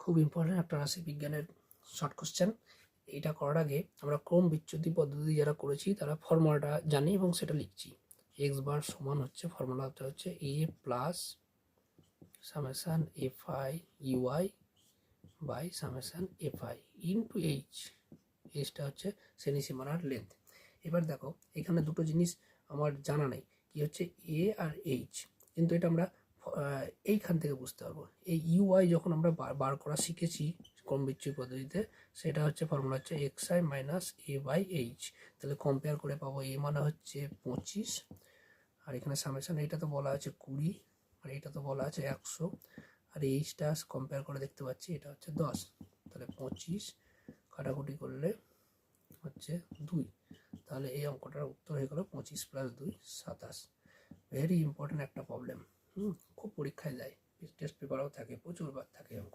খুব ইম্পর্টেন্ট একটা রাশিবিজ্ঞানের short question. এটা করার আগে আমরা ক্রম বিচ্যুতি পদ্ধতি যারা করেছি তারা ফর্মুলাটা জানি এবং সেটা লিখছি। এক্স বার সমান হচ্ছে, ফর্মুলাটা হচ্ছে A plus summation F I U I by summation F I into H. এইচটা হচ্ছে শ্রেণী সীমানার লেন্থ। এবার দেখো এখানে দুটো জিনিস আমার জানা নেই, কি হচ্ছে এ আর এইচ, কিন্তু এটা আমরা এইখান থেকে বুঝতে পারবো। এই ইউআই যখন আমরা বার করা শিখেছি ক্রম বিচ্যুতি পদ্ধতিতে, সেটা হচ্ছে ফর্মুলা হচ্ছে x i minus a by h. তাহলে কম্পেয়ার করে পাবো এ মানে হচ্ছে 25, আর এখানে সামেশান এইটা তো বলা আছে 20, আর এইটা তো বলা আছে 100, আর এইচটা কম্পেয়ার করে দেখতে পাচ্ছি এটা হচ্ছে 10। তাহলে 25 কাটাকুটি করলে হচ্ছে 2, তাহলে এই অঙ্কটার উত্তর হয়ে গেল 25 + 2 27। ভেরি ইম্পর্টেন্ট একটা প্রবলেম, খুব পরীক্ষায় যায়, টেস্ট পেপারেও থাকে, প্রচুর বার থাকে অঙ্ক।